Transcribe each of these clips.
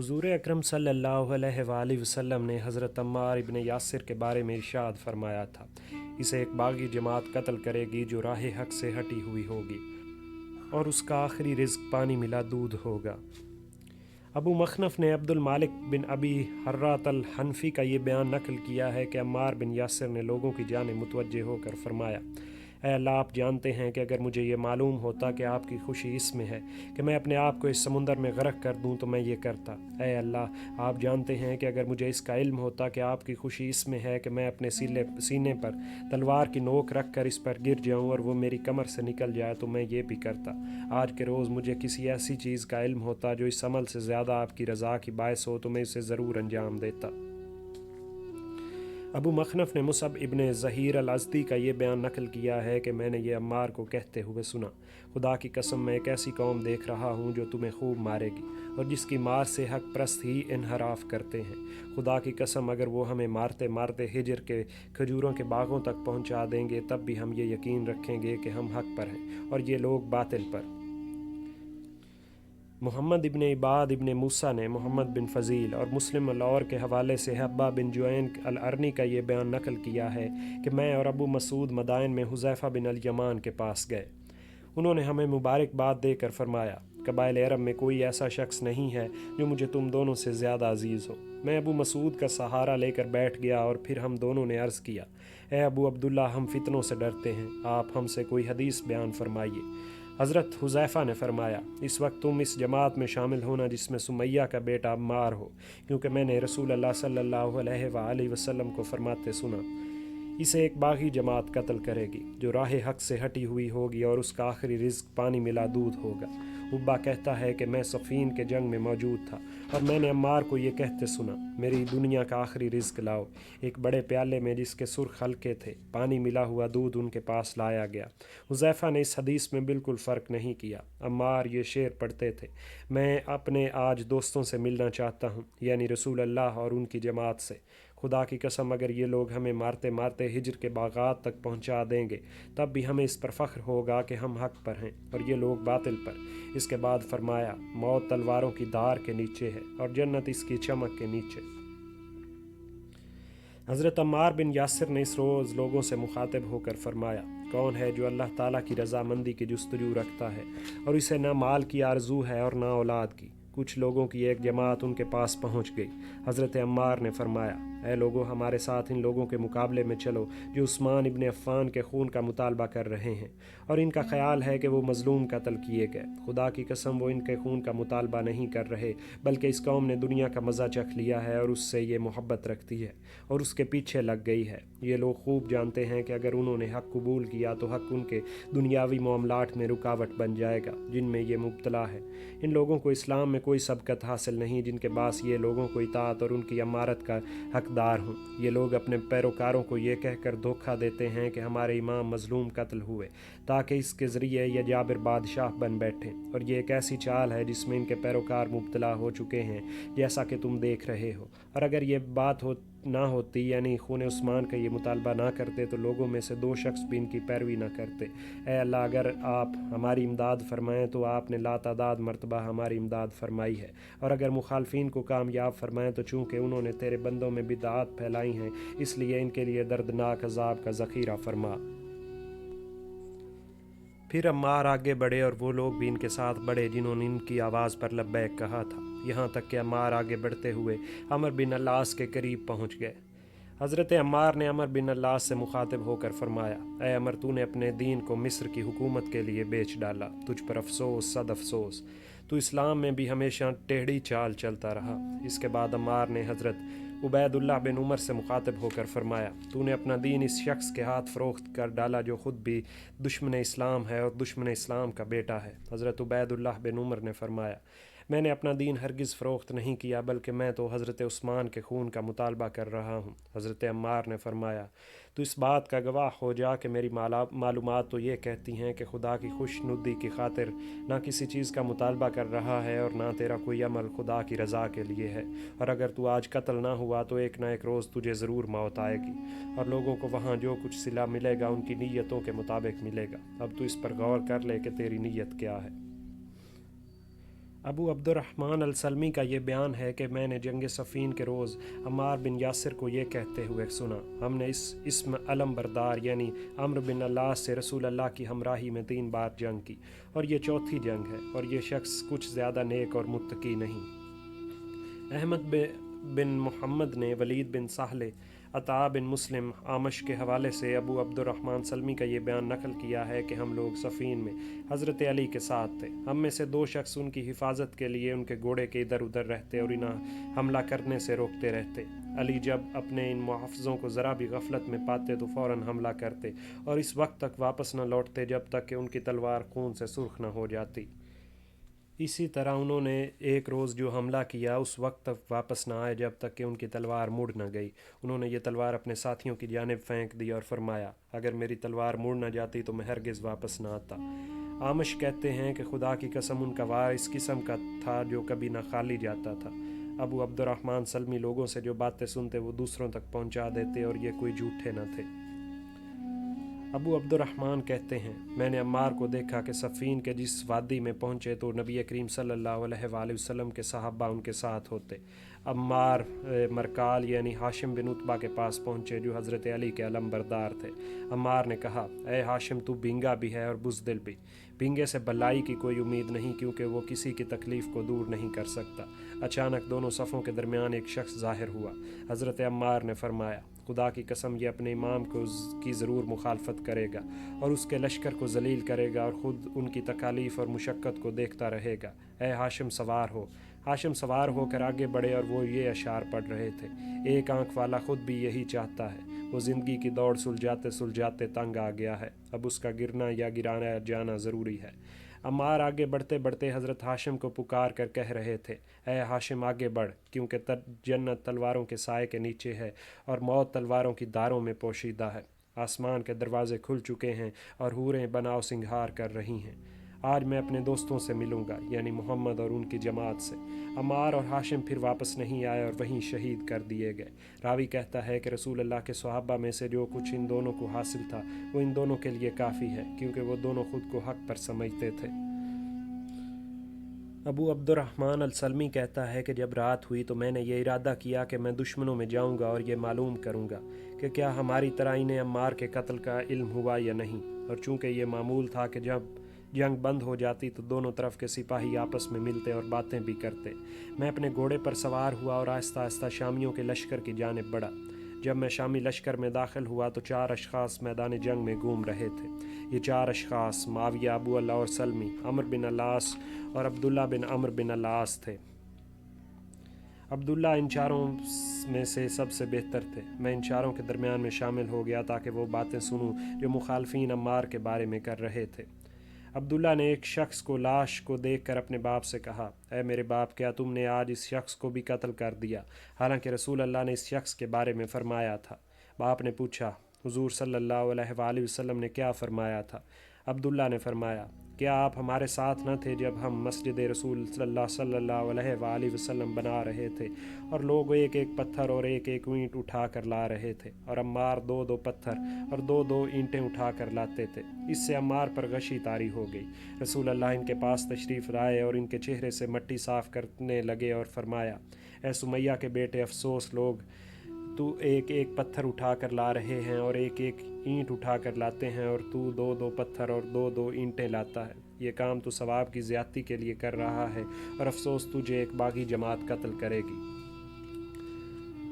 حضور اکرم صلی اللہ علیہ وآلہ وسلم نے حضرت عمار ابن یاسر کے بارے میں ارشاد فرمایا تھا، اسے ایک باغی جماعت قتل کرے گی جو راہ حق سے ہٹی ہوئی ہوگی اور اس کا آخری رزق پانی ملا دودھ ہوگا۔ ابو مخنف نے عبد المالک بن ابی حرات الحنفی کا یہ بیان نقل کیا ہے کہ عمار بن یاسر نے لوگوں کی جانب متوجہ ہو کر فرمایا، اے اللہ، آپ جانتے ہیں کہ اگر مجھے یہ معلوم ہوتا کہ آپ کی خوشی اس میں ہے کہ میں اپنے آپ کو اس سمندر میں غرق کر دوں تو میں یہ کرتا۔ اے اللہ، آپ جانتے ہیں کہ اگر مجھے اس کا علم ہوتا کہ آپ کی خوشی اس میں ہے کہ میں اپنے سینے پر تلوار کی نوک رکھ کر اس پر گر جاؤں اور وہ میری کمر سے نکل جائے تو میں یہ بھی کرتا۔ آج کے روز مجھے کسی ایسی چیز کا علم ہوتا جو اس عمل سے زیادہ آپ کی رضا کی باعث ہو تو میں اسے ضرور انجام دیتا۔ ابو مخنف نے مصعب ابن ظہیر الازدی کا یہ بیان نقل کیا ہے کہ میں نے یہ عمار کو کہتے ہوئے سنا، خدا کی قسم میں ایک ایسی قوم دیکھ رہا ہوں جو تمہیں خوب مارے گی اور جس کی مار سے حق پرست ہی انحراف کرتے ہیں۔ خدا کی قسم اگر وہ ہمیں مارتے مارتے ہجر کے کھجوروں کے باغوں تک پہنچا دیں گے تب بھی ہم یہ یقین رکھیں گے کہ ہم حق پر ہیں اور یہ لوگ باطل پر۔ محمد ابن عباد ابن موسیٰ نے محمد بن فضیل اور مسلم العور کے حوالے سے حبہ بن جوین الارنی کا یہ بیان نقل کیا ہے کہ میں اور ابو مسعود مدائن میں حذیفہ بن الیمان کے پاس گئے۔ انہوں نے ہمیں مبارکباد دے کر فرمایا، قبائل عرب میں کوئی ایسا شخص نہیں ہے جو مجھے تم دونوں سے زیادہ عزیز ہو۔ میں ابو مسعود کا سہارا لے کر بیٹھ گیا اور پھر ہم دونوں نے عرض کیا، اے ابو عبداللہ، ہم فتنوں سے ڈرتے ہیں، آپ ہم سے کوئی حدیث بیان فرمائیے۔ حضرت حذیفہ نے فرمایا، اس وقت تم اس جماعت میں شامل ہونا جس میں سمیہ کا بیٹا عمار ہو، کیونکہ میں نے رسول اللہ صلی اللہ علیہ وآلہ وسلم کو فرماتے سنا، اسے ایک باغی جماعت قتل کرے گی جو راہ حق سے ہٹی ہوئی ہوگی اور اس کا آخری رزق پانی ملا دودھ ہوگا۔ عبا کہتا ہے کہ میں صفین کے جنگ میں موجود تھا اور میں نے عمار کو یہ کہتے سنا، میری دنیا کا آخری رزق لاؤ۔ ایک بڑے پیالے میں جس کے سرخ حلقے تھے پانی ملا ہوا دودھ ان کے پاس لایا گیا۔ حذیفہ نے اس حدیث میں بالکل فرق نہیں کیا۔ عمار یہ شعر پڑھتے تھے، میں اپنے آج دوستوں سے ملنا چاہتا ہوں، یعنی رسول اللہ اور ان کی جماعت سے۔ خدا کی قسم اگر یہ لوگ ہمیں مارتے مارتے ہجر کے باغات تک پہنچا دیں گے تب بھی ہمیں اس پر فخر ہوگا کہ ہم حق پر ہیں اور یہ لوگ باطل پر۔ اس کے بعد فرمایا، موت تلواروں کی دھار کے نیچے ہے اور جنت اس کی چمک کے نیچے۔ حضرت عمار بن یاسر نے اس روز لوگوں سے مخاطب ہو کر فرمایا، کون ہے جو اللہ تعالیٰ کی رضامندی کی جستجو رکھتا ہے اور اسے نہ مال کی آرزو ہے اور نہ اولاد کی؟ کچھ لوگوں کی ایک جماعت ان کے پاس پہنچ گئی۔ حضرت عمار نے فرمایا، اے لوگو، ہمارے ساتھ ان لوگوں کے مقابلے میں چلو جو عثمان ابن عفان کے خون کا مطالبہ کر رہے ہیں اور ان کا خیال ہے کہ وہ مظلوم قتل کیے گئے۔ خدا کی قسم وہ ان کے خون کا مطالبہ نہیں کر رہے، بلکہ اس قوم نے دنیا کا مزہ چکھ لیا ہے اور اس سے یہ محبت رکھتی ہے اور اس کے پیچھے لگ گئی ہے۔ یہ لوگ خوب جانتے ہیں کہ اگر انہوں نے حق قبول کیا تو حق ان کے دنیاوی معاملات میں رکاوٹ بن جائے گا جن میں یہ مبتلا ہے۔ ان لوگوں کو اسلام میں کوئی سبقت حاصل نہیں جن کے باعث یہ لوگوں کو اطاعت اور ان کی امارت کا حقدار ہوں۔ یہ لوگ اپنے پیروکاروں کو یہ کہہ کر دھوکہ دیتے ہیں کہ ہمارے امام مظلوم قتل ہوئے تاکہ اس کے ذریعے یہ جابر بادشاہ بن بیٹھیں، اور یہ ایک ایسی چال ہے جس میں ان کے پیروکار مبتلا ہو چکے ہیں جیسا کہ تم دیکھ رہے ہو۔ اور اگر یہ بات نہ ہوتی، یعنی خون عثمان کا یہ مطالبہ نہ کرتے، تو لوگوں میں سے 2 شخص بھی ان کی پیروی نہ کرتے۔ اے اللہ، اگر آپ ہماری امداد فرمائیں تو آپ نے لاتعداد مرتبہ ہماری امداد فرمائی ہے، اور اگر مخالفین کو کامیاب فرمائیں تو چونکہ انہوں نے تیرے بندوں میں بدعات پھیلائی ہیں اس لیے ان کے لیے دردناک عذاب کا ذخیرہ فرما۔ پھر عمار آگے بڑھے اور وہ لوگ بھی ان کے ساتھ بڑھے جنہوں نے ان کی آواز پر لبیک کہا تھا، یہاں تک کہ عمار آگے بڑھتے ہوئے عمر بن العاص کے قریب پہنچ گئے۔ حضرت عمار نے عمر بن العاص سے مخاطب ہو کر فرمایا، اے عمر، تو نے اپنے دین کو مصر کی حکومت کے لیے بیچ ڈالا، تجھ پر افسوس، صد افسوس، تو اسلام میں بھی ہمیشہ ٹیڑھی چال چلتا رہا۔ اس کے بعد عمار نے حضرت عبید اللہ بن عمر سے مخاطب ہو کر فرمایا، تو نے اپنا دین اس شخص کے ہاتھ فروخت کر ڈالا جو خود بھی دشمن اسلام ہے اور دشمن اسلام کا بیٹا ہے۔ حضرت عبید اللہ بن عمر نے فرمایا، میں نے اپنا دین ہرگز فروخت نہیں کیا، بلکہ میں تو حضرت عثمان کے خون کا مطالبہ کر رہا ہوں۔ حضرت عمار نے فرمایا، تو اس بات کا گواہ ہو جا کہ میری معلومات تو یہ کہتی ہیں کہ خدا کی خوش ندی کی خاطر نہ کسی چیز کا مطالبہ کر رہا ہے اور نہ تیرا کوئی عمل خدا کی رضا کے لیے ہے، اور اگر تو آج قتل نہ ہوا تو ایک نہ ایک روز تجھے ضرور موت آئے گی، اور لوگوں کو وہاں جو کچھ صلہ ملے گا ان کی نیتوں کے مطابق ملے گا۔ اب تو اس پر غور کر لے کہ تیری نیت کیا ہے۔ ابو عبدالرحمن السلمی کا یہ بیان ہے کہ میں نے جنگ صفین کے روز عمار بن یاسر کو یہ کہتے ہوئے سنا، ہم نے اس اسم علم بردار یعنی عمرو بن العاص سے رسول اللہ کی ہمراہی میں 3 بار جنگ کی، اور یہ چوتھی جنگ ہے، اور یہ شخص کچھ زیادہ نیک اور متقی نہیں۔ احمد بن محمد نے ولید بن سہل، عطا بن مسلم، آمش کے حوالے سے ابو عبدالرحمن سلمی کا یہ بیان نقل کیا ہے کہ ہم لوگ صفین میں حضرت علی کے ساتھ تھے، ہم میں سے 2 شخص ان کی حفاظت کے لیے ان کے گھوڑے کے ادھر ادھر رہتے اور انہیں حملہ کرنے سے روکتے رہتے۔ علی جب اپنے ان محافظوں کو ذرا بھی غفلت میں پاتے تو فوراً حملہ کرتے اور اس وقت تک واپس نہ لوٹتے جب تک کہ ان کی تلوار خون سے سرخ نہ ہو جاتی۔ اسی طرح انہوں نے ایک روز جو حملہ کیا اس وقت تک واپس نہ آئے جب تک کہ ان کی تلوار مڑ نہ گئی۔ انہوں نے یہ تلوار اپنے ساتھیوں کی جانب پھینک دی اور فرمایا، اگر میری تلوار مڑ نہ جاتی تو میں ہرگز واپس نہ آتا۔ آمش کہتے ہیں کہ خدا کی قسم ان کا وار اس قسم کا تھا جو کبھی نہ خالی جاتا تھا۔ ابو عبدالرحمن سلمی لوگوں سے جو باتیں سنتے وہ دوسروں تک پہنچا دیتے اور یہ کوئی جھوٹے نہ تھے۔ ابو عبدالرحمن کہتے ہیں، میں نے عمار کو دیکھا کہ صفین کے جس وادی میں پہنچے تو نبی کریم صلی اللہ علیہ وآلہ وسلم کے صحابہ ان کے ساتھ ہوتے۔ عمار مرکال یعنی ہاشم بن عتبہ کے پاس پہنچے جو حضرت علی کے علم بردار تھے۔ عمار نے کہا، اے ہاشم، تو بینگا بھی ہے اور بزدل بھی۔ بینگے سے بلائی کی کوئی امید نہیں کیونکہ وہ کسی کی تکلیف کو دور نہیں کر سکتا۔ اچانک دونوں صفوں کے درمیان ایک شخص ظاہر ہوا۔ حضرت عمار نے فرمایا، خدا کی قسم یہ اپنے امام کی ضرور مخالفت کرے گا اور اس کے لشکر کو ذلیل کرے گا اور خود ان کی تکالیف اور مشقت کو دیکھتا رہے گا۔ اے ہاشم سوار ہو۔ ہاشم سوار ہو کر آگے بڑھے اور وہ یہ اشعار پڑھ رہے تھے، ایک آنکھ والا خود بھی یہی چاہتا ہے، وہ زندگی کی دوڑ سلجھاتے سلجھاتے تنگ آ گیا ہے، اب اس کا گرنا یا گرانا جانا ضروری ہے۔ عمار آگے بڑھتے بڑھتے حضرت ہاشم کو پکار کر کہہ رہے تھے، اے ہاشم آگے بڑھ، کیونکہ جنت تلواروں کے سائے کے نیچے ہے اور موت تلواروں کی داروں میں پوشیدہ ہے۔ آسمان کے دروازے کھل چکے ہیں اور حوریں بناؤ سنگھار کر رہی ہیں۔ آج میں اپنے دوستوں سے ملوں گا، یعنی محمد اور ان کی جماعت سے۔ عمار اور ہاشم پھر واپس نہیں آئے اور وہیں شہید کر دیے گئے۔ راوی کہتا ہے کہ رسول اللہ کے صحابہ میں سے جو کچھ ان دونوں کو حاصل تھا وہ ان دونوں کے لیے کافی ہے، کیونکہ وہ دونوں خود کو حق پر سمجھتے تھے۔ ابو عبدالرحمن السلمی کہتا ہے کہ جب رات ہوئی تو میں نے یہ ارادہ کیا کہ میں دشمنوں میں جاؤں گا اور یہ معلوم کروں گا کہ کیا ہماری طرح انہیں عمار کے قتل کا علم ہوا یا نہیں، اور چونکہ یہ معمول تھا کہ جب جنگ بند ہو جاتی تو دونوں طرف کے سپاہی آپس میں ملتے اور باتیں بھی کرتے۔ میں اپنے گھوڑے پر سوار ہوا اور آہستہ آہستہ شامیوں کے لشکر کی جانب بڑھا۔ جب میں شامی لشکر میں داخل ہوا تو 4 اشخاص میدان جنگ میں گھوم رہے تھے۔ یہ 4 اشخاص معاویہ، ابو اللہ سلمی، عمرو بن العاص اور عبداللہ بن عمرو بن العاص تھے۔ عبداللہ ان چاروں میں سے سب سے بہتر تھے۔ میں ان چاروں کے درمیان میں شامل ہو گیا تاکہ وہ باتیں سنوں جو مخالفین عمار کے بارے میں کر رہے تھے۔ عبداللہ نے ایک شخص کو لاش کو دیکھ کر اپنے باپ سے کہا، اے میرے باپ، کیا تم نے آج اس شخص کو بھی قتل کر دیا، حالانکہ رسول اللہ نے اس شخص کے بارے میں فرمایا تھا؟ باپ نے پوچھا، حضور صلی اللہ علیہ وآلہ وسلم نے کیا فرمایا تھا؟ عبداللہ نے فرمایا، کیا آپ ہمارے ساتھ نہ تھے جب ہم مسجد رسول صلی اللہ علیہ وآلہ وسلم بنا رہے تھے اور لوگ ایک ایک پتھر اور ایک ایک اینٹ اٹھا کر لا رہے تھے اور عمار 2 پتھر اور 2 اینٹیں اٹھا کر لاتے تھے؟ اس سے عمار پر غشی طاری ہو گئی۔ رسول اللہ ان کے پاس تشریف لائے اور ان کے چہرے سے مٹی صاف کرنے لگے اور فرمایا، اے سمیہ کے بیٹے، افسوس، لوگ تو ایک ایک پتھر اٹھا کر لا رہے ہیں اور ایک ایک اینٹ اٹھا کر لاتے ہیں، اور تو 2 پتھر اور 2 اینٹیں لاتا ہے۔ یہ کام تو ثواب کی زیادتی کے لیے کر رہا ہے، اور افسوس تجھے ایک باغی جماعت قتل کرے گی۔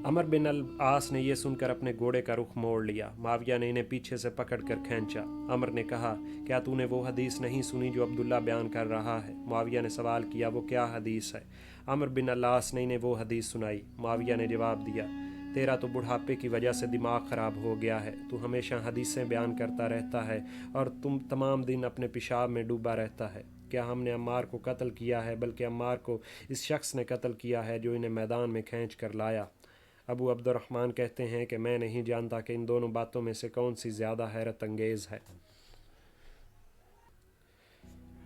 عمر بن العاص نے یہ سن کر اپنے گھوڑے کا رخ موڑ لیا۔ معاویہ نے انہیں پیچھے سے پکڑ کر کھینچا۔ عمر نے کہا، کیا تو نے وہ حدیث نہیں سنی جو عبداللہ بیان کر رہا ہے؟ معاویہ نے سوال کیا، وہ کیا حدیث ہے؟ عمر بن العاص نے انہیں وہ حدیث سنائی۔ معاویہ نے جواب دیا، تیرا تو بڑھاپے کی وجہ سے دماغ خراب ہو گیا ہے، تو ہمیشہ حدیثیں بیان کرتا رہتا ہے اور تم تمام دن اپنے پیشاب میں ڈوبا رہتا ہے۔ کیا ہم نے عمار کو قتل کیا ہے؟ بلکہ عمار کو اس شخص نے قتل کیا ہے جو انہیں میدان میں کھینچ کر لایا۔ ابو عبدالرحمن کہتے ہیں کہ میں نہیں جانتا کہ ان دونوں باتوں میں سے کون سی زیادہ حیرت انگیز ہے۔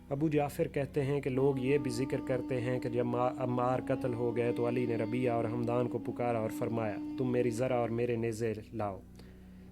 ابو جعفر کہتے ہیں کہ لوگ یہ بھی ذکر کرتے ہیں کہ جب عمار قتل ہو گئے تو علی نے ربیعہ اور حمدان کو پکارا اور فرمایا، تم میری ذرا اور میرے نیزے لاؤ۔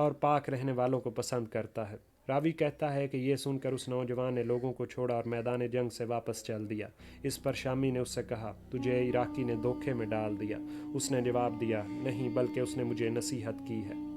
اور پاک رہنے والوں کو پسند کرتا ہے۔ راوی کہتا ہے کہ یہ سن کر اس نوجوان نے لوگوں کو چھوڑا اور میدان جنگ سے واپس چل دیا۔ اس پر شامی نے اس سے کہا، تجھے عراقی نے دھوکے میں ڈال دیا۔ اس نے جواب دیا، نہیں، بلکہ اس نے مجھے نصیحت کی ہے۔